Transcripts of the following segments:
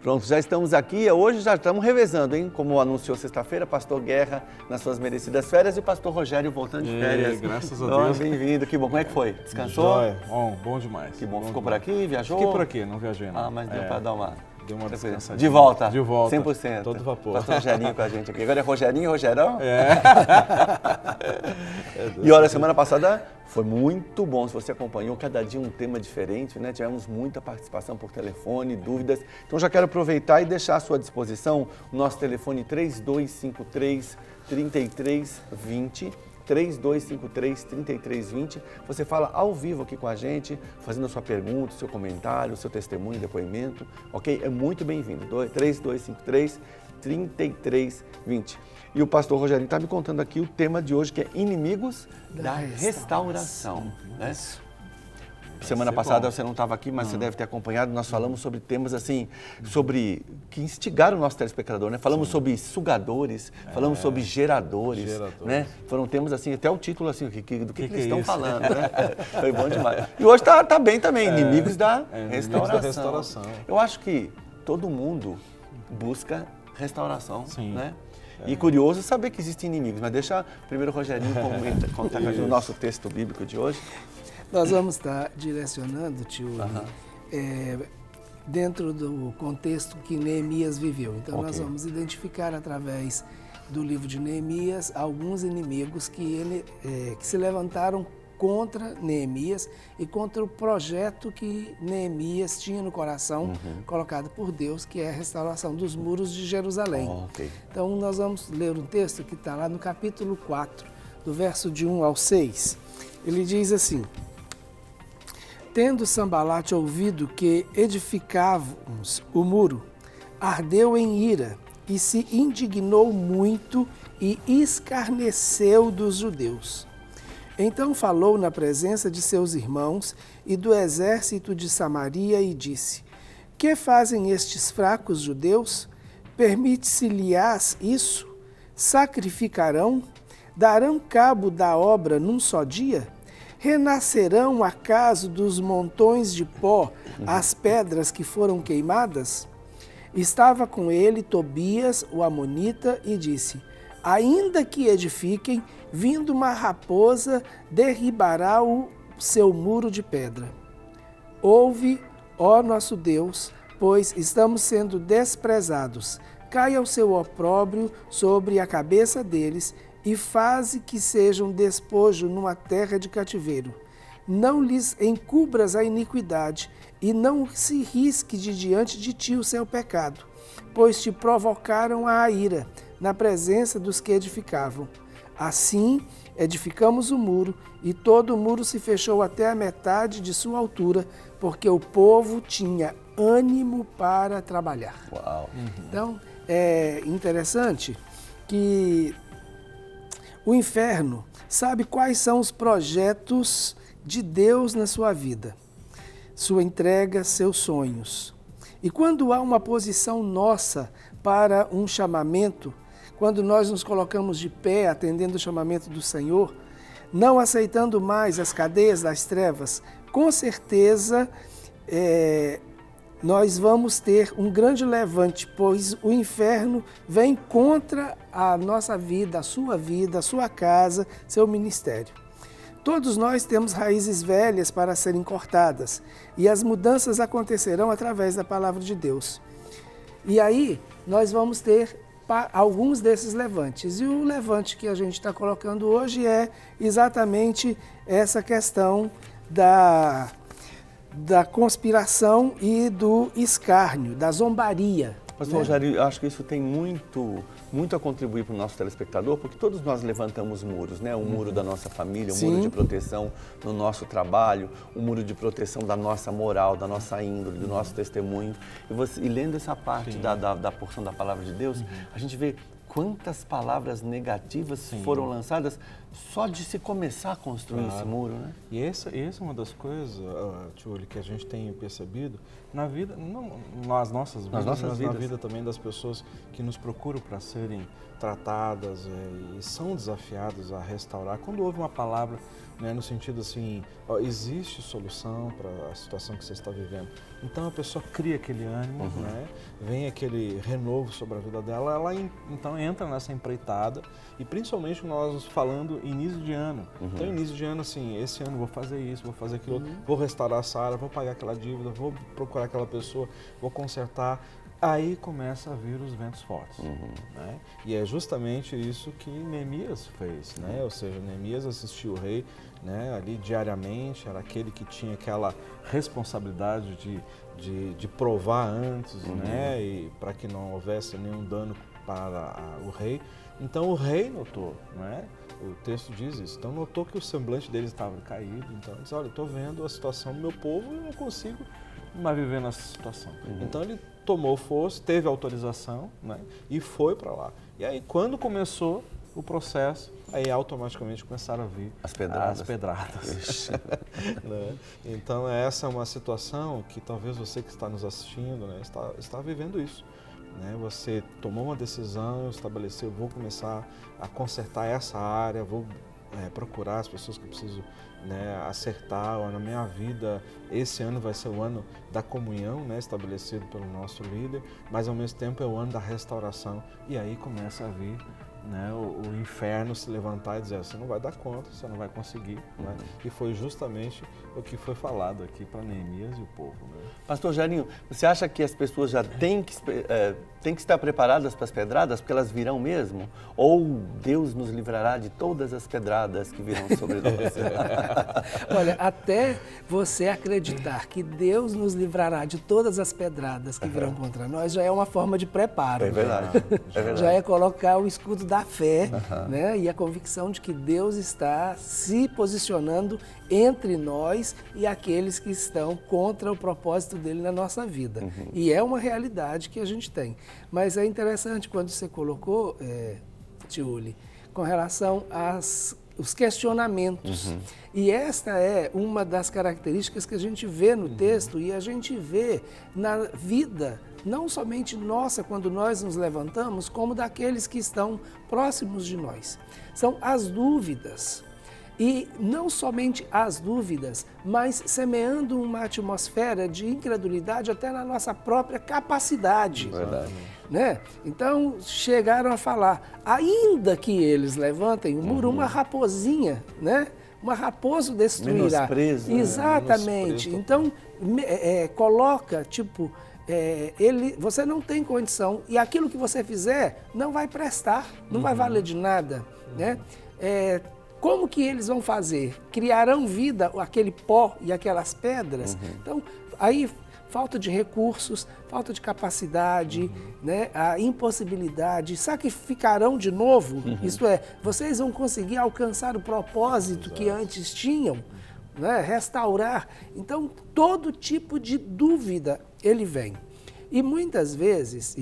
Pronto, já estamos aqui. Hoje já estamos revezando, hein? Como anunciou sexta-feira, pastor Guerra nas suas merecidas férias e o pastor Rogério voltando de férias. Graças a Deus. Bem-vindo, que bom. Como é que foi? Descansou? Joia. Bom demais. Que bom. Bom Ficou demais. por aqui? Viajou? Fiquei por aqui, não viajei não. Ah, mas deu para dar uma... Deu uma descansadinha. De volta? De volta. 100%. Todo vapor. Pastor Rogerinho com a gente aqui. Agora é Rogerinho e Rogerão? É. E olha, semana passada foi muito bom. Se você acompanhou, cada dia um tema diferente, né? Tivemos muita participação por telefone, dúvidas. Então já quero aproveitar e deixar à sua disposição o nosso telefone 3253-3320. 3253-3320. Você fala ao vivo aqui com a gente, fazendo a sua pergunta, o seu comentário, o seu testemunho, depoimento, ok? É muito bem-vindo. 3253-3320. E o pastor Rogerinho está me contando aqui o tema de hoje, que é inimigos da restauração. Né? Semana passada você não estava aqui, mas você deve ter acompanhado. Nós falamos sobre temas assim, sobre que instigaram o nosso telespectador, né? Falamos sobre sugadores, falamos sobre geradores, né? Foram temas assim, até o título assim, do que eles estão falando, né? Foi bom demais. E hoje tá bem também, inimigos da restauração. Eu acho que todo mundo busca restauração, né? E curioso saber que existem inimigos, mas deixa primeiro o Rogerinho contar o nosso texto bíblico de hoje. Nós vamos estar direcionando, tio, dentro do contexto que Neemias viveu. Então, nós vamos identificar através do livro de Neemias alguns inimigos que se levantaram contra Neemias e contra o projeto que Neemias tinha no coração, colocado por Deus, que é a restauração dos muros de Jerusalém. Então, nós vamos ler um texto que está lá no capítulo 4, do verso de 1 ao 6. Ele diz assim: tendo Sambalate ouvido que edificávamos o muro, ardeu em ira e se indignou muito e escarneceu dos judeus. Então falou na presença de seus irmãos e do exército de Samaria e disse: que fazem estes fracos judeus? Permite-se-lhes isso? Sacrificarão? Darão cabo da obra num só dia? Renascerão acaso dos montões de pó as pedras que foram queimadas? Estava com ele Tobias, o amonita, e disse: ainda que edifiquem, vindo uma raposa, derribará o seu muro de pedra. Ouve, ó nosso Deus, pois estamos sendo desprezados. Caia o seu opróbrio sobre a cabeça deles, e faze que sejam despojo numa terra de cativeiro. Não lhes encubras a iniquidade, e não se risque de diante de ti o seu pecado, pois te provocaram a ira, na presença dos que edificavam. Assim, edificamos o muro, e todo o muro se fechou até a metade de sua altura, porque o povo tinha ânimo para trabalhar. Uau. Então, é interessante que o inferno sabe quais são os projetos de Deus na sua vida, sua entrega, seus sonhos. E quando há uma posição nossa para um chamamento, quando nós nos colocamos de pé atendendo o chamamento do Senhor, não aceitando mais as cadeias das trevas, com certeza nós vamos ter um grande levante, pois o inferno vem contra a nossa vida, a sua casa, seu ministério. Todos nós temos raízes velhas para serem cortadas, e as mudanças acontecerão através da palavra de Deus. E aí nós vamos ter alguns desses levantes. E o levante que a gente está colocando hoje é exatamente essa questão da conspiração e do escárnio, da zombaria. Pastor Rogério, acho que isso tem muito a contribuir para o nosso telespectador, porque todos nós levantamos muros, né? O muro da nossa família, o muro de proteção no nosso trabalho, o muro de proteção da nossa moral, da nossa índole, do nosso testemunho. E lendo essa parte da porção da palavra de Deus, a gente vê quantas palavras negativas foram lançadas só de se começar a construir esse muro, né? E essa é uma das coisas, Tchuli, que a gente tem percebido na vida, não nas nossas vidas, mas na vida também das pessoas que nos procuram para serem tratadas e são desafiadas a restaurar. Quando houve uma palavra né, no sentido assim, ó, existe solução para a situação que você está vivendo. Então a pessoa cria aquele ânimo, né, vem aquele renovo sobre a vida dela, ela então entra nessa empreitada, e principalmente nós falando início de ano. Então início de ano assim, esse ano vou fazer isso, vou fazer aquilo, vou restaurar essa área, vou pagar aquela dívida, vou procurar aquela pessoa, vou consertar. Aí começa a vir os ventos fortes, né? E é justamente isso que Neemias fez, né? Ou seja, Neemias assistiu o rei, né, ali diariamente, era aquele que tinha aquela responsabilidade de provar antes, né, e para que não houvesse nenhum dano para o rei. Então o rei notou, né? O texto diz isso, então notou que o semblante deles estava caído, então ele disse, olha, eu estou vendo a situação do meu povo e eu não consigo mais viver nessa situação. Então ele tomou força, teve autorização, né, e foi para lá. E aí quando começou o processo, aí automaticamente começaram a vir as pedradas. Né? Então essa é uma situação que talvez você que está nos assistindo, né, está vivendo isso. Né? Você tomou uma decisão, estabeleceu, vou começar a consertar essa área, vou procurar as pessoas que eu preciso, né, acertar. Na minha vida, esse ano vai ser o ano da comunhão, né, estabelecido pelo nosso líder, mas ao mesmo tempo é o ano da restauração, e aí começa a vir, né, o inferno se levantar e dizer, você não vai dar conta, você não vai conseguir. Né? E foi justamente o que foi falado aqui para Neemias e o povo. Né? Pastor Jairinho, você acha que as pessoas já têm que estar preparadas para as pedradas, porque elas virão mesmo? Ou Deus nos livrará de todas as pedradas que virão sobre nós? Olha, até você acreditar que Deus nos livrará de todas as pedradas que virão contra nós, já é uma forma de preparo. É verdade. É verdade. Já é colocar o escudo da fé, né? E a convicção de que Deus está se posicionando entre nós e aqueles que estão contra o propósito dele na nossa vida. E é uma realidade que a gente tem. Mas é interessante quando você colocou, Tiuli, com relação aos questionamentos. E esta é uma das características que a gente vê no texto e a gente vê na vida, não somente nossa, quando nós nos levantamos, como daqueles que estão próximos de nós. São as dúvidas. E não somente as dúvidas, mas semeando uma atmosfera de incredulidade até na nossa própria capacidade. Verdade. Né? Então, chegaram a falar, ainda que eles levantem o muro, uma raposinha, né? Uma raposa destruirá. Menosprezo, exatamente. Menosprezo. Então, coloca, tipo, você não tem condição e aquilo que você fizer não vai prestar, não vai valer de nada, né? Como que eles vão fazer? Criarão vida aquele pó e aquelas pedras? Então, aí falta de recursos, falta de capacidade, né? A impossibilidade, sacrificarão de novo, isto é, vocês vão conseguir alcançar o propósito que antes tinham, né? Restaurar. Então, todo tipo de dúvida ele vem. E muitas vezes,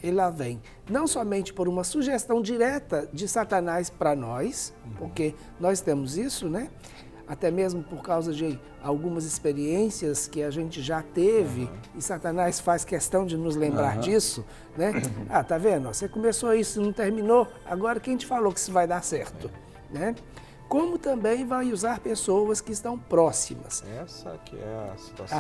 ela vem não somente por uma sugestão direta de Satanás para nós, porque nós temos isso, né? Até mesmo por causa de algumas experiências que a gente já teve, e Satanás faz questão de nos lembrar disso, né? Ah, tá vendo? Você começou isso e não terminou, agora quem te falou que isso vai dar certo, né? Como também vai usar pessoas que estão próximas. Essa que é a situação.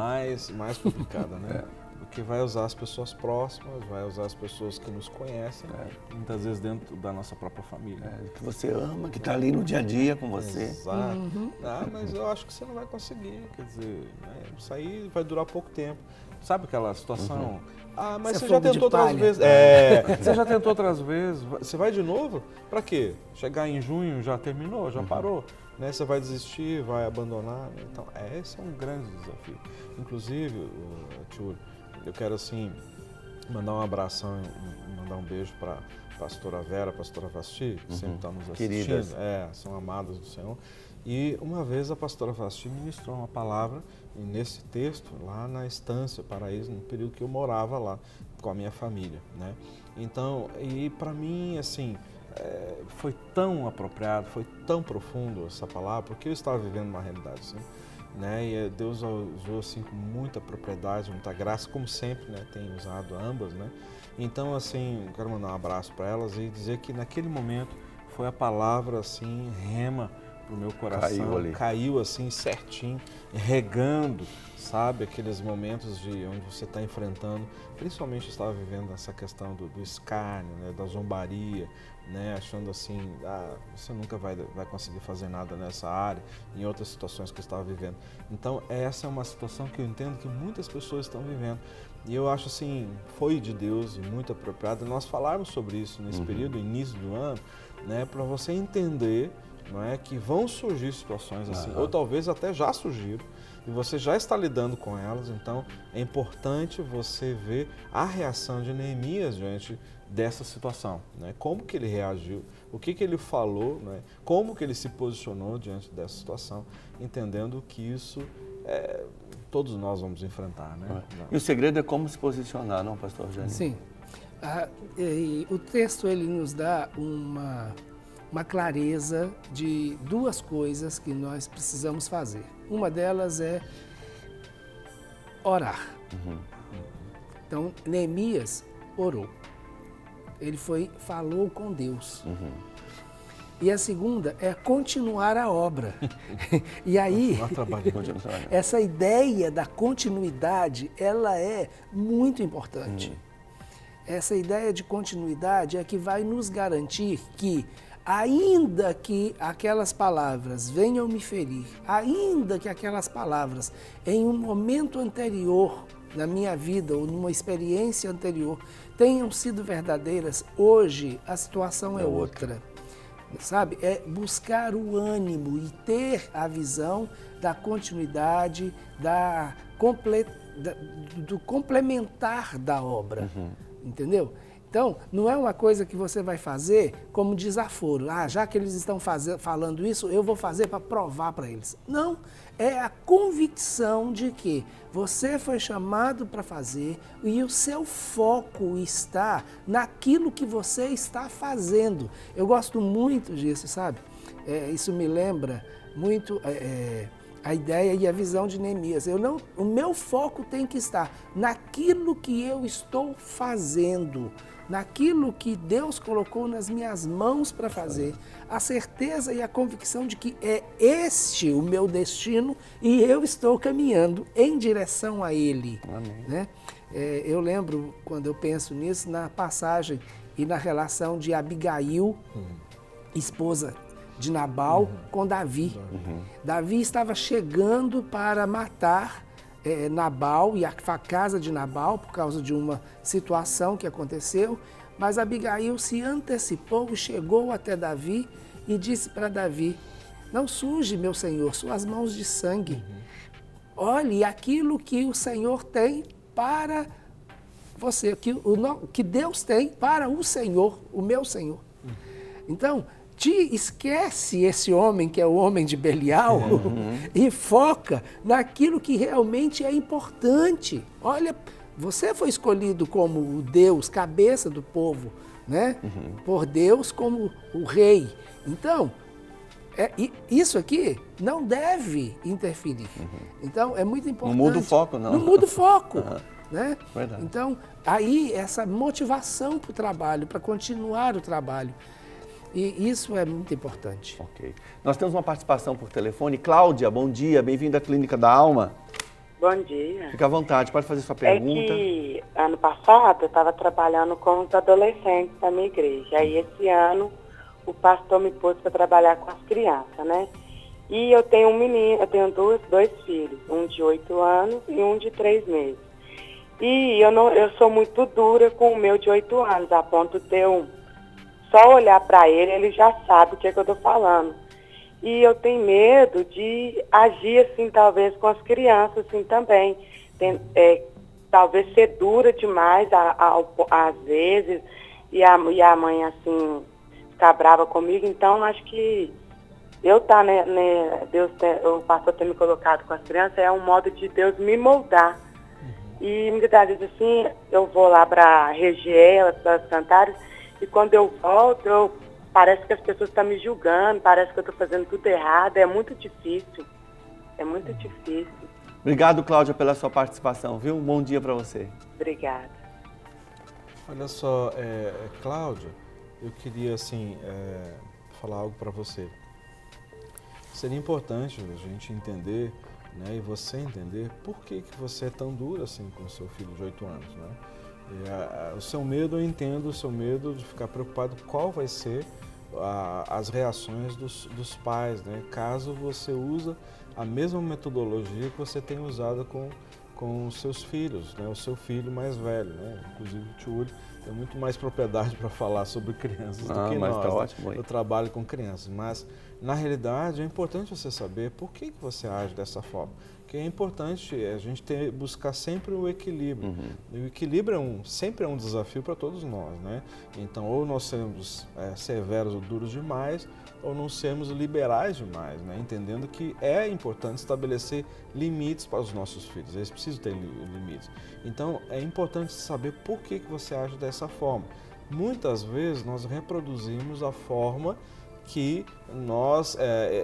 Mais complicada, né? Porque vai usar as pessoas próximas, vai usar as pessoas que nos conhecem, muitas vezes dentro da nossa própria família. Que você ama, que está ali no dia a dia com você. Exato. Mas eu acho que você não vai conseguir, quer dizer, né? Isso aí vai durar pouco tempo. Sabe aquela situação? Mas você já tentou outras vezes. Você já tentou outras vezes. Você vai de novo? Para quê? Chegar em junho já terminou, já parou. Né? Você vai desistir, vai abandonar. Então, esse é um grande desafio. Inclusive, Tio, eu quero assim mandar um abração, mandar um beijo para a pastora Vera, a pastora Vasti, que sempre está nos assistindo. Queridas. São amadas do Senhor. E uma vez a pastora Vasti ministrou uma palavra nesse texto, lá na Estância Paraíso, no período que eu morava lá com a minha família, né? Então, e para mim, assim, foi tão apropriado, foi tão profundo essa palavra, porque eu estava vivendo uma realidade assim, né? E Deus usou assim com muita propriedade, muita graça, como sempre, né? Tem usado ambas, né? Então, assim, quero mandar um abraço para elas e dizer que naquele momento foi a palavra assim, rema, pro meu coração, caiu assim certinho, regando, sabe, aqueles momentos de onde você está enfrentando, principalmente eu estava vivendo essa questão do escárnio, né, da zombaria, né, achando assim, você nunca vai conseguir fazer nada nessa área, em outras situações que eu estava vivendo. Então essa é uma situação que eu entendo que muitas pessoas estão vivendo. E eu acho assim, foi de Deus e muito apropriado nós falarmos sobre isso nesse período, início do ano, né, para você entender, não é, que vão surgir situações assim, ou talvez até já surgiram, e você já está lidando com elas. Então é importante você ver a reação de Neemias diante dessa situação, né? Como que ele reagiu, o que ele falou, né? Como que ele se posicionou diante dessa situação, entendendo que isso todos nós vamos enfrentar, né? E o segredo é como se posicionar, não, pastor Jânio? Sim. O texto ele nos dá uma clareza de duas coisas que nós precisamos fazer. Uma delas é orar. Então, Neemias orou. Ele falou com Deus. E a segunda é continuar a obra. E aí, essa ideia da continuidade, ela é muito importante. Essa ideia de continuidade é que vai nos garantir que, ainda que aquelas palavras venham me ferir, ainda que aquelas palavras em um momento anterior na minha vida ou numa experiência anterior tenham sido verdadeiras, hoje a situação é outra. Sabe? É buscar o ânimo e ter a visão da continuidade, do complementar da obra. Entendeu? Então, não é uma coisa que você vai fazer como desaforo. Já que eles estão falando isso, eu vou fazer para provar para eles. Não, é a convicção de que você foi chamado para fazer e o seu foco está naquilo que você está fazendo. Eu gosto muito disso, sabe? Isso me lembra muito a ideia e a visão de Neemias. O meu foco tem que estar naquilo que eu estou fazendo, naquilo que Deus colocou nas minhas mãos para fazer, a certeza e a convicção de que é este o meu destino e eu estou caminhando em direção a ele. Amém. Né? Eu lembro, quando eu penso nisso, na passagem e na relação de Abigail, esposa de Nabal, com Davi. Davi estava chegando para matar Nabal e a casa de Nabal por causa de uma situação que aconteceu, mas Abigail se antecipou e chegou até Davi e disse para Davi: não suje, meu senhor, suas mãos de sangue. Olhe aquilo que o Senhor tem para você, que Deus tem para o Senhor, o meu Senhor. Então, esquece esse homem que é o homem de Belial e foca naquilo que realmente é importante. Olha, você foi escolhido como o Deus, cabeça do povo, né? Por Deus como o rei. Então, isso aqui não deve interferir. Então, é muito importante. Não muda o foco, não. Não muda o foco. Né? Verdade. Então, aí essa motivação para o trabalho, para continuar o trabalho. E isso é muito importante. Ok. Nós temos uma participação por telefone. Cláudia, bom dia, bem-vinda à Clínica da Alma. Bom dia. Fica à vontade, pode fazer sua pergunta. É que ano passado eu estava trabalhando com os adolescentes da minha igreja. Aí esse ano o pastor me pôs para trabalhar com as crianças, né? E eu tenho um menino, eu tenho dois filhos, um de 8 anos e um de 3 meses. E eu sou muito dura com o meu de 8 anos, a ponto de eu só olhar para ele já sabe o que é que eu estou falando. E eu tenho medo de agir assim, talvez, com as crianças assim também. Talvez ser dura demais às vezes, e a mãe assim ficar brava comigo. Então, acho que o pastor ter me colocado com as crianças é um modo de Deus me moldar. E muitas vezes assim, eu vou lá para reger elas, para as cantares, e quando eu volto, parece que as pessoas estão me julgando, parece que eu estou fazendo tudo errado. É muito difícil. É muito difícil. Obrigado, Cláudia, pela sua participação, viu? Um bom dia para você. Obrigada. Olha só, Cláudia, eu queria, assim, falar algo para você. seria importante a gente entender, né, e você entender por que você é tão duro assim com o seu filho de 8 anos, né? O seu medo, eu entendo o seu medo de ficar preocupado qual vai ser as reações dos pais, né? Caso você usa a mesma metodologia que você tem usado com os seus filhos, né? O seu filho mais velho, né? Inclusive o tio Uli tem muito mais propriedade para falar sobre crianças do que nós. Tá ótimo, eu trabalho com crianças, mas na realidade é importante você saber por que você age dessa forma. Porque é importante a gente buscar sempre o equilíbrio. E o equilíbrio sempre é um desafio para todos nós, né? Então, ou nós sermos severos ou duros demais, ou não sermos liberais demais, né? Entendendo que é importante estabelecer limites para os nossos filhos. Eles precisam ter limites. Então, é importante saber por que você age dessa forma. Muitas vezes nós reproduzimos a forma que nós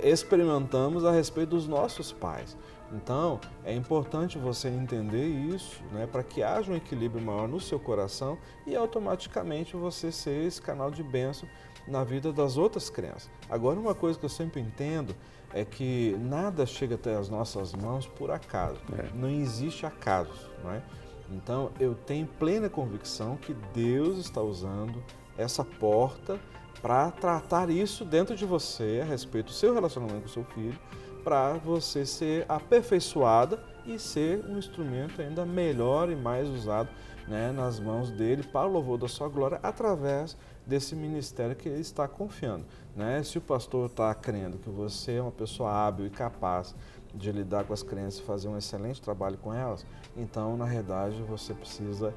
experimentamos a respeito dos nossos pais. Então, é importante você entender isso, né, para que haja um equilíbrio maior no seu coração e automaticamente você ser esse canal de bênção na vida das outras crianças. Agora, uma coisa que eu sempre entendo é que nada chega até as nossas mãos por acaso. Não existe acaso, não é? Então, eu tenho plena convicção que Deus está usando essa porta para tratar isso dentro de você a respeito do seu relacionamento com o seu filho, para você ser aperfeiçoada e ser um instrumento ainda melhor e mais usado, né, nas mãos dele para o louvor da sua glória através desse ministério que ele está confiando, né? Se o pastor está crendo que você é uma pessoa hábil e capaz de lidar com as crianças e fazer um excelente trabalho com elas, então, na realidade, você precisa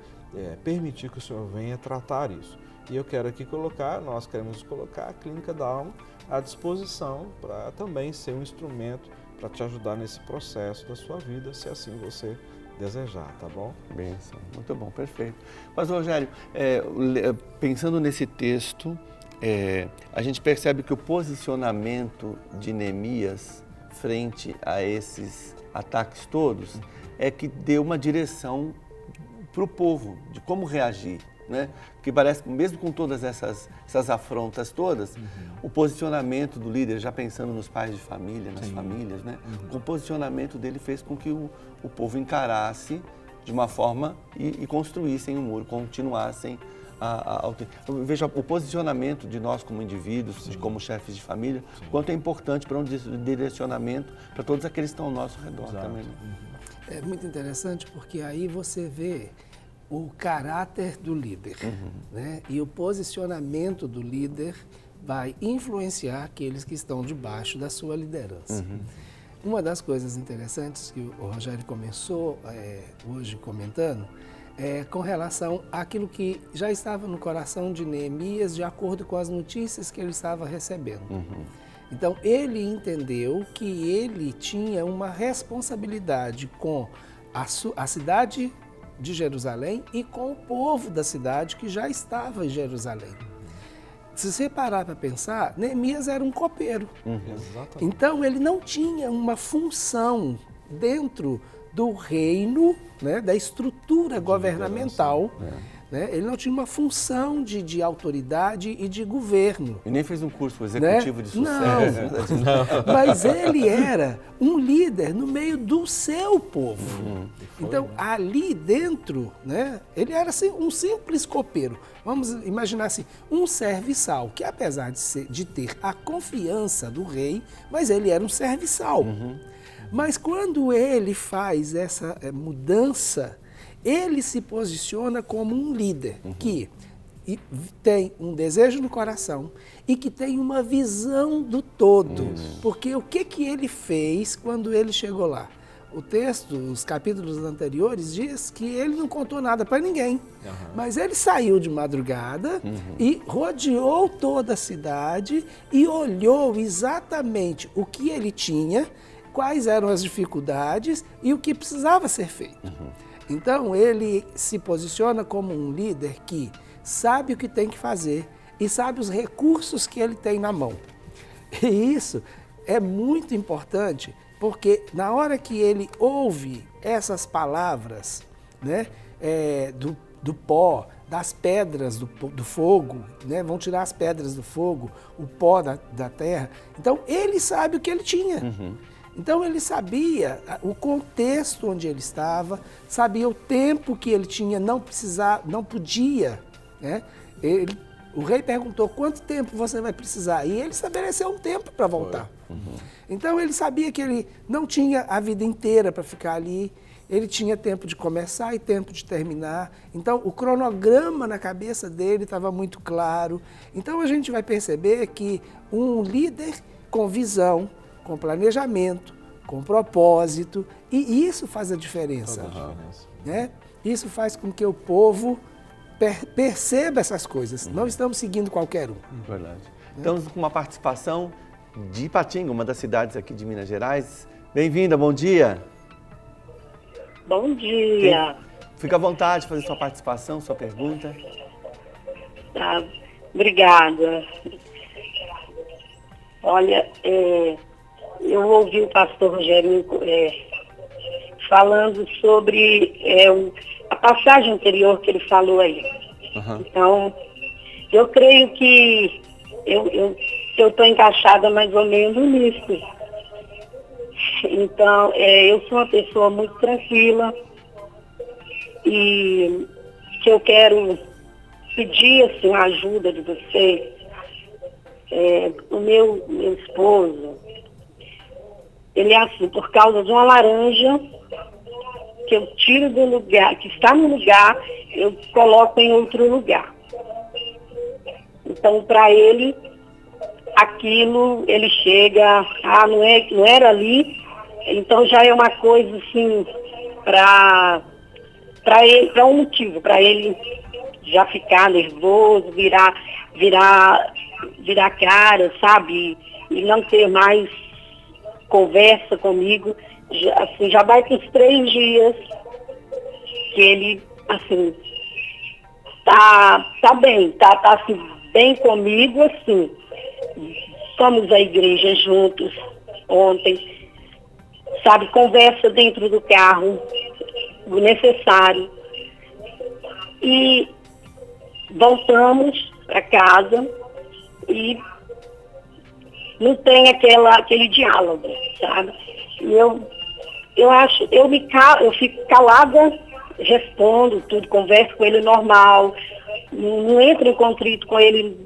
permitir que o Senhor venha tratar isso. E eu quero aqui nós queremos colocar a Clínica da Alma à disposição para também ser um instrumento para te ajudar nesse processo da sua vida, se assim você desejar, tá bom? Benção, muito bom, perfeito. Mas, Rogério, pensando nesse texto, a gente percebe que o posicionamento de Neemias frente a esses ataques todos é que deu uma direção para o povo de como reagir, né? Porque parece que mesmo com todas essas afrontas todas, o posicionamento do líder, já pensando nos pais de família, nas famílias, né? O posicionamento dele fez com que o povo encarasse de uma forma e construíssem um muro, continuassem eu vejo o posicionamento de nós como indivíduos, de como chefes de família, quanto é importante para um direcionamento para todos aqueles que estão ao nosso redor também. Né? É muito interessante porque aí você vê o caráter do líder, né? E o posicionamento do líder vai influenciar aqueles que estão debaixo da sua liderança. Uma das coisas interessantes que o Rogério começou hoje comentando é com relação àquilo que já estava no coração de Neemias, de acordo com as notícias que ele estava recebendo. Então, ele entendeu que ele tinha uma responsabilidade com a cidade de Jerusalém e com o povo da cidade que já estava em Jerusalém. Se você parar para pensar, Neemias era um copeiro. Então, ele não tinha uma função dentro do reino, né, da estrutura governamental. Né? Ele não tinha uma função de autoridade e de governo. E nem fez um curso executivo, né, de sucesso. Não. Mas ele era um líder no meio do seu povo. Então, ali dentro, né, ele era assim, um simples copeiro. Vamos imaginar assim, um serviçal, que apesar de ter a confiança do rei, mas ele era um serviçal. Mas quando ele faz essa mudança, ele se posiciona como um líder que tem um desejo no coração e que tem uma visão do todo. Porque o que ele fez quando ele chegou lá? O texto, os capítulos anteriores, diz que ele não contou nada para ninguém. Mas ele saiu de madrugada e rodeou toda a cidade e olhou exatamente o que ele tinha, quais eram as dificuldades e o que precisava ser feito. Então, ele se posiciona como um líder que sabe o que tem que fazer e sabe os recursos que ele tem na mão. E isso é muito importante, porque na hora que ele ouve essas palavras, né, do pó, das pedras do fogo, né? Vão tirar as pedras do fogo, o pó da terra. Então, ele sabe o que ele tinha. Então, ele sabia o contexto onde ele estava, sabia o tempo que ele tinha, não podia, né? O rei perguntou, quanto tempo você vai precisar? E ele estabeleceu um tempo para voltar. Então, ele sabia que ele não tinha a vida inteira para ficar ali, ele tinha tempo de começar e tempo de terminar. Então, o cronograma na cabeça dele estava muito claro. Então, a gente vai perceber que um líder com visão, com planejamento, com propósito, e isso faz a diferença. Né? Isso faz com que o povo perceba essas coisas. Não estamos seguindo qualquer um. Verdade. Estamos com uma participação de Ipatinga, uma das cidades aqui de Minas Gerais. Bem-vinda, bom dia. Bom dia. Fica à vontade de fazer sua participação, sua pergunta. Tá, obrigada. Olha, eu ouvi o pastor Rogério falando sobre a passagem anterior que ele falou aí. Então, eu creio que eu estou encaixada mais ou menos nisso. Então, eu sou uma pessoa muito tranquila e que eu quero pedir assim, a ajuda de vocês. O meu esposo, ele é assim, por causa de uma laranja que eu tiro do lugar, que está no lugar, eu coloco em outro lugar. Então, para ele, aquilo, ele chega, não era ali, então já é uma coisa assim, para ele, para um motivo, para ele já ficar nervoso, virar cara, sabe? E não ter mais conversa comigo. Já vai com os 3 dias que ele, assim, tá bem, tá assim, bem comigo, assim. Fomos à igreja juntos ontem, sabe, conversa dentro do carro, o necessário. E voltamos para casa e não tem aquele diálogo, sabe? E eu fico calada, respondo tudo, converso com ele normal, não entro em conflito com ele.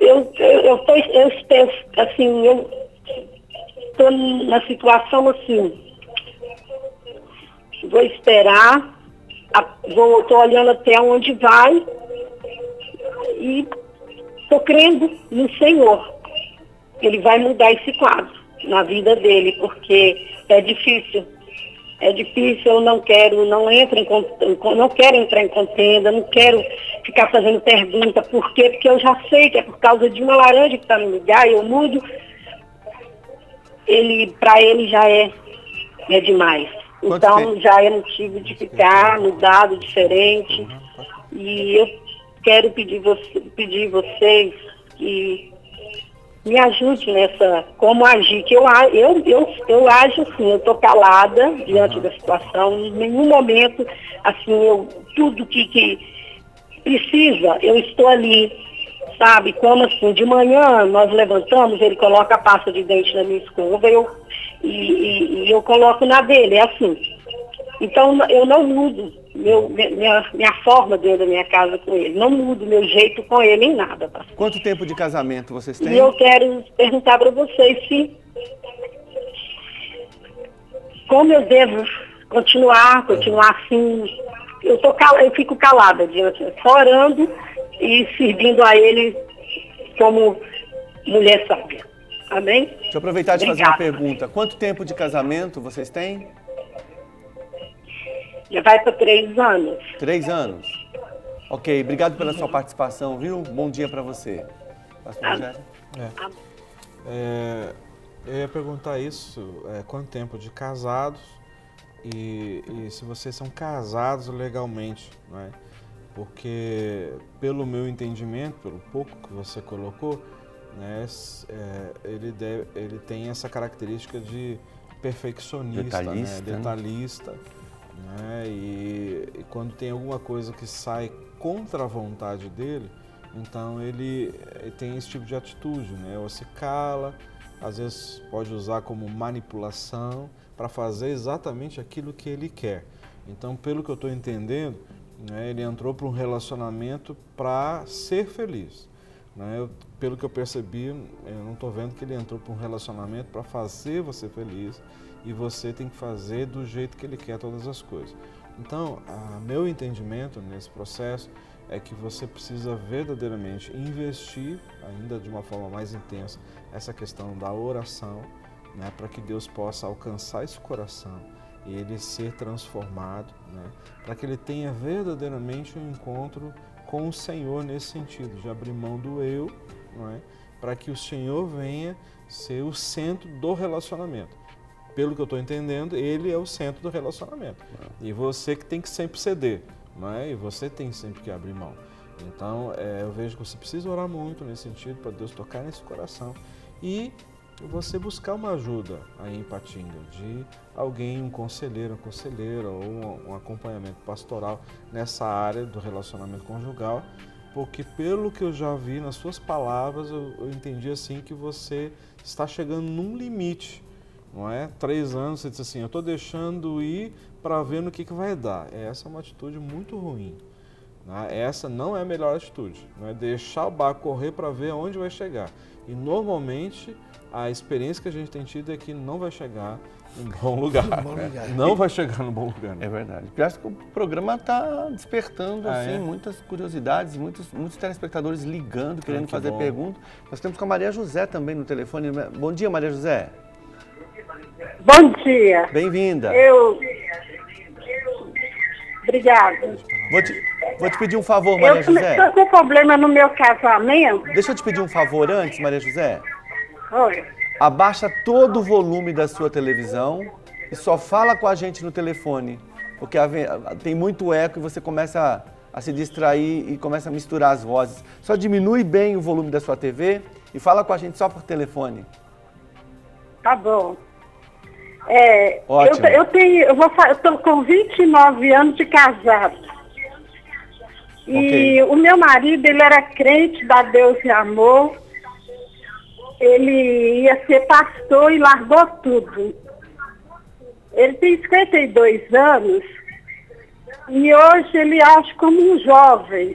Eu estou na situação assim, vou esperar, estou olhando até onde vai e estou crendo no Senhor. Ele vai mudar esse quadro na vida dele, porque é difícil. É difícil, eu não quero entrar em contenda, não quero ficar fazendo pergunta, por quê? Porque eu já sei que é por causa de uma laranja que está no lugar, eu mudo, para ele já é demais. Então já é motivo de ficar mudado, diferente. E eu quero pedir vocês que me ajude nessa, como agir, que eu ajo assim, eu estou calada diante da situação, em nenhum momento, assim, tudo que precisa, eu estou ali, sabe, como assim, de manhã nós levantamos, ele coloca a pasta de dente na minha escova, e eu coloco na dele, é assim. Então eu não mudo minha forma dentro da minha casa com ele, não mudo meu jeito com ele em nada. Pastor. Quanto tempo de casamento vocês têm? E eu quero perguntar para vocês como eu devo continuar assim. Eu fico calada diante, só orando e servindo a ele como mulher sábia. Amém? Deixa eu aproveitar de fazer uma pergunta. Quanto tempo de casamento vocês têm? Já vai para 3 anos. 3 anos? Ok, obrigado pela sua participação, viu? Bom dia para você. Pastor Rogério? Eu ia perguntar isso, quanto tempo de casados e se vocês são casados legalmente, não é? Porque, pelo meu entendimento, pelo pouco que você colocou, né, ele tem essa característica de perfeccionista, detalhista. né? E quando tem alguma coisa que sai contra a vontade dele, então ele tem esse tipo de atitude, né? Ou se cala, às vezes pode usar como manipulação para fazer exatamente aquilo que ele quer. Então, pelo que eu estou entendendo, né, ele entrou para um relacionamento para ser feliz. Né? Pelo que eu percebi, eu não estou vendo que ele entrou para um relacionamento para fazer você feliz e você tem que fazer do jeito que ele quer todas as coisas. Então, meu entendimento nesse processo é que você precisa verdadeiramente investir, ainda de uma forma mais intensa, essa questão da oração, né, para que Deus possa alcançar esse coração e ele ser transformado, né, para que ele tenha verdadeiramente um encontro com o Senhor nesse sentido, de abrir mão do eu, não é, para que o Senhor venha ser o centro do relacionamento. Pelo que eu estou entendendo, ele é o centro do relacionamento. E você que tem que sempre ceder, não é? E você tem sempre que abrir mão. Então, eu vejo que você precisa orar muito nesse sentido, para Deus tocar nesse coração. E você buscar uma ajuda aí em Patinga, de alguém, um conselheiro, uma conselheira, ou um acompanhamento pastoral nessa área do relacionamento conjugal, porque pelo que eu já vi nas suas palavras, eu entendi assim que você está chegando num limite. Não é? 3 anos, você disse assim, eu estou deixando ir para ver no que vai dar. Essa é uma atitude muito ruim. Né? Essa não é a melhor atitude. Não é deixar o barco correr para ver aonde vai chegar. E normalmente a experiência que a gente tem tido é que não vai chegar em bom lugar. Não vai chegar no bom lugar. Né? É verdade. Eu acho que o programa está despertando muitas curiosidades, muitos telespectadores ligando, querendo fazer perguntas. Nós temos com a Maria José também no telefone. Bom dia, Maria José. Bom dia. Bem-vinda. Obrigada. Vou te pedir um favor, Maria José. Eu estou com problema no meu casamento. Deixa eu te pedir um favor antes, Maria José. Oi. Abaixa todo o volume da sua televisão e só fala com a gente no telefone, porque tem muito eco e você começa a se distrair e começa a misturar as vozes. Só diminui bem o volume da sua TV e fala com a gente só por telefone. Tá bom. Ótimo. Eu estou com 29 anos de casado. E o meu marido, ele era crente da Deus e Amor. Ele ia ser pastor e largou tudo. Ele tem 52 anos e hoje ele age como um jovem.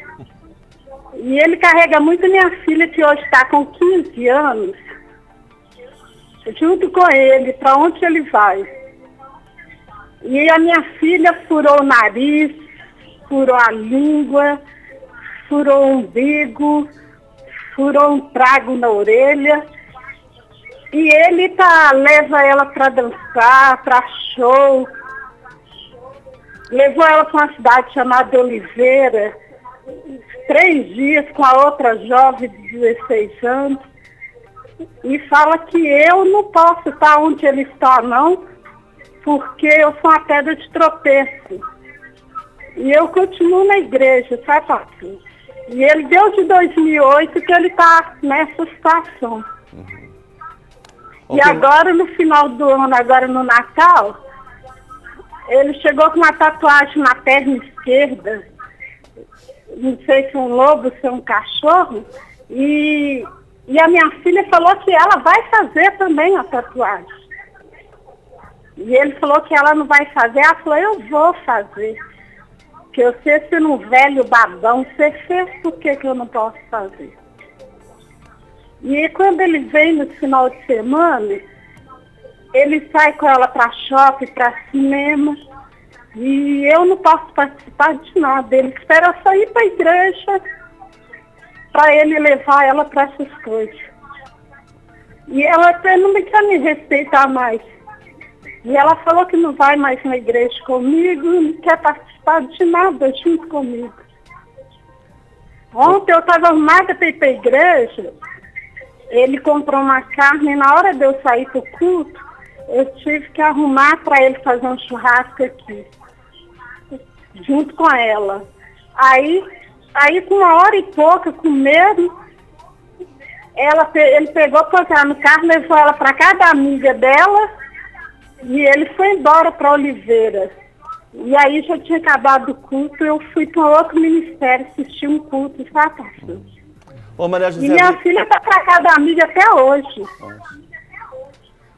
E ele carrega muito minha filha, que hoje está com 15 anos, junto com ele, para onde ele vai. E a minha filha furou o nariz, furou a língua, furou o umbigo, furou um trago na orelha. E ele leva ela para dançar, para show. Levou ela para uma cidade chamada Oliveira, 3 dias com a outra jovem de 16 anos. E fala que eu não posso estar onde ele está, não, porque eu sou uma pedra de tropeço. E eu continuo na igreja, sabe, pastor? E ele, desde 2008, que ele está nessa situação. E agora, no final do ano, agora no Natal, ele chegou com uma tatuagem na perna esquerda, não sei se é um lobo, se é um cachorro, e a minha filha falou que ela vai fazer também a tatuagem. E ele falou que ela não vai fazer, ela falou, eu vou fazer. Porque eu sei sendo um velho babão, você fez, por que eu não posso fazer? E quando ele vem no final de semana, ele sai com ela para shopping, para cinema, e eu não posso participar de nada. Ele espera eu sair para a igreja para ele levar ela para essas coisas. E ela até não quer me respeitar mais. E ela falou que não vai mais na igreja comigo, não quer participar de nada junto comigo. Ontem eu estava arrumada para ir para a igreja. Ele comprou uma carne e na hora de eu sair para o culto, eu tive que arrumar para ele fazer um churrasco aqui, junto com ela. Aí com 1 hora e pouca, com medo, ele pegou, pôs ela no carro, levou ela para casa da amiga dela e ele foi embora para Oliveira. E aí já tinha acabado o culto, eu fui para outro ministério assistir um culto, sabe, pastor? Ô, Maria José, E minha filha está para casa da amiga até hoje.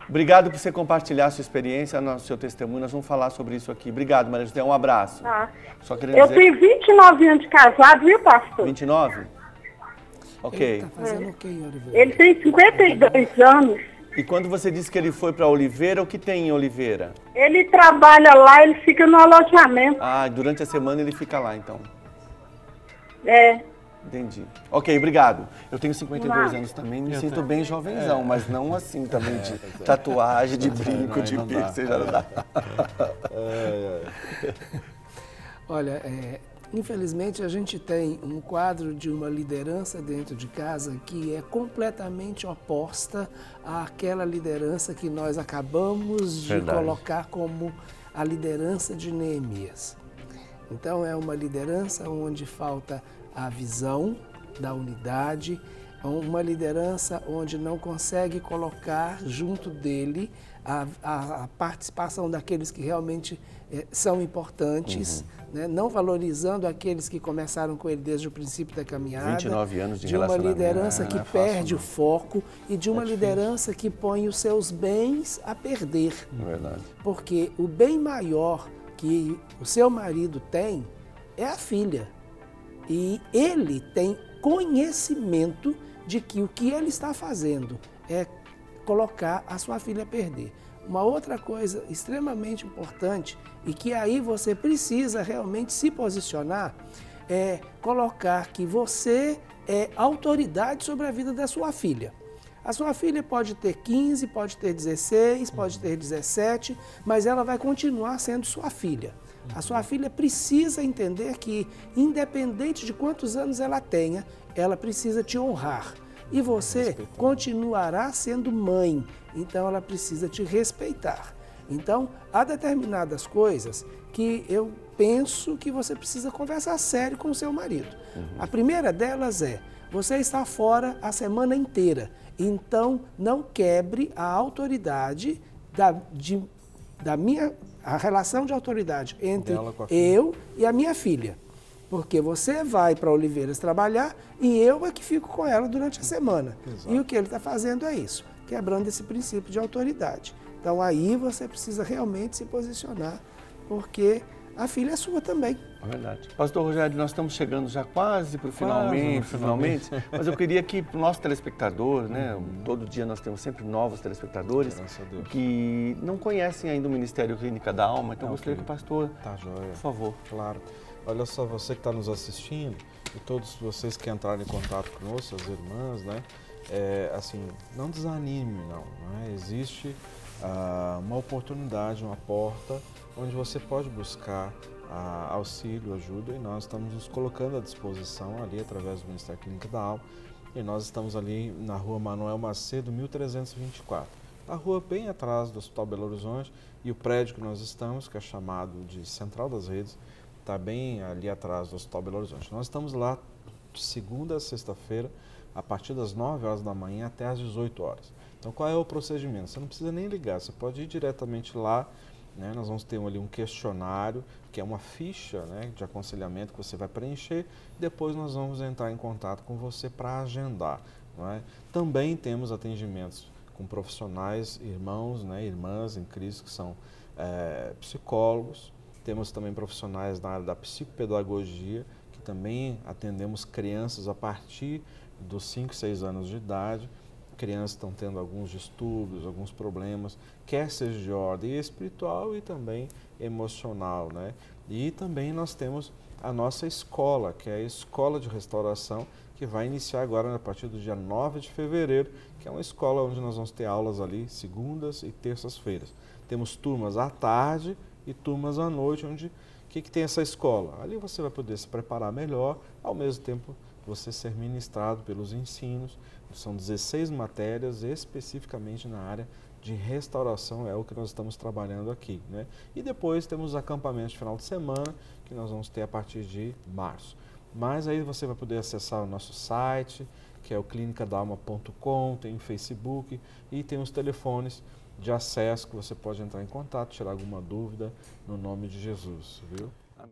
Obrigado por você compartilhar a sua experiência, o seu testemunho. Nós vamos falar sobre isso aqui. Obrigado, Maria José. Um abraço. Tá. Só querendo Eu dizer... tenho 29 anos de casado, viu, pastor? 29? Ok. Ele tá fazendo o quê, Oliveira? Ele tem 52 anos. E quando você disse que ele foi para Oliveira, o que tem em Oliveira? Ele trabalha lá, ele fica no alojamento. Ah, durante a semana ele fica lá, então. É. Entendi. Ok, obrigado. Eu tenho 52 Nada. anos também, me sinto bem jovenzão, mas não assim também de tatuagem, de brinco, de piercing, já não dá. Olha, infelizmente a gente tem um quadro de uma liderança dentro de casa que é completamente oposta àquela liderança que nós acabamos de colocar como a liderança de Neemias. Então é uma liderança onde falta a visão da unidade, uma liderança onde não consegue colocar junto dele a participação daqueles que realmente são importantes, né? Não valorizando aqueles que começaram com ele desde o princípio da caminhada. 29 anos de uma relacionamento. liderança que perde o foco e de uma liderança que põe os seus bens a perder. É verdade. Porque o bem maior que o seu marido tem é a filha. E ele tem conhecimento de que o que ele está fazendo é colocar a sua filha a perder. Uma outra coisa extremamente importante e que aí você precisa realmente se posicionar é colocar que você é autoridade sobre a vida da sua filha. A sua filha pode ter 15, pode ter 16, pode ter 17, mas ela vai continuar sendo sua filha. A sua filha precisa entender que, independente de quantos anos ela tenha, ela precisa te honrar. E você continuará sendo mãe, então ela precisa te respeitar. Então, há determinadas coisas que eu penso que você precisa conversar sério com o seu marido. A primeira delas é, você está fora a semana inteira, então não quebre a autoridade a relação de autoridade entre eu e a minha filha. Porque você vai para Oliveiras trabalhar e eu é que fico com ela durante a semana. Exato. E o que ele está fazendo é isso, quebrando esse princípio de autoridade. Então aí você precisa realmente se posicionar, porque a filha é sua também. É verdade. Pastor Rogério, nós estamos chegando já quase para o finalmente, mas eu queria que para o nosso telespectador, né, todo dia nós temos sempre novos telespectadores que não conhecem ainda o Ministério Clínica da Alma, então eu gostaria que o pastor, por favor. Claro. Olha só, você que está nos assistindo e todos vocês que entraram em contato conosco, as irmãs, né, assim, não desanime, não é? Existe uma oportunidade, uma porta onde você pode buscar auxílio, ajuda, e nós estamos nos colocando à disposição ali através do Ministério Clínica da Alma, e nós estamos ali na rua Manuel Macedo, 1324, a rua bem atrás do Hospital Belo Horizonte, e o prédio que nós estamos, que é chamado de Central das Redes, está bem ali atrás do Hospital Belo Horizonte. Nós estamos lá de segunda a sexta-feira, a partir das 9 horas da manhã até às 18 horas. Então, qual é o procedimento? Você não precisa nem ligar, você pode ir diretamente lá, né? Nós vamos ter ali um questionário, que é uma ficha, né, de aconselhamento que você vai preencher, e depois nós vamos entrar em contato com você para agendar. Não é? Também temos atendimentos com profissionais, irmãos, né, irmãs em Cristo, que são psicólogos. Temos também profissionais na área da psicopedagogia, que também atendemos crianças a partir dos 5, 6 anos de idade. Crianças estão tendo alguns distúrbios, alguns problemas, quer seja de ordem espiritual e também emocional, né? E também nós temos a nossa escola, que é a Escola de Restauração, que vai iniciar agora a partir do dia 9 de fevereiro, que é uma escola onde nós vamos ter aulas ali segundas e terças-feiras. Temos turmas à tarde e turmas à noite, onde o que tem essa escola? Ali você vai poder se preparar melhor, ao mesmo tempo você ser ministrado pelos ensinos. São 16 matérias especificamente na área de restauração, é o que nós estamos trabalhando aqui, né? E depois temos os acampamentos de final de semana, que nós vamos ter a partir de março. Mas aí você vai poder acessar o nosso site, que é o clinicadalma.com, tem o Facebook e tem os telefones de acesso que você pode entrar em contato, tirar alguma dúvida no nome de Jesus, viu?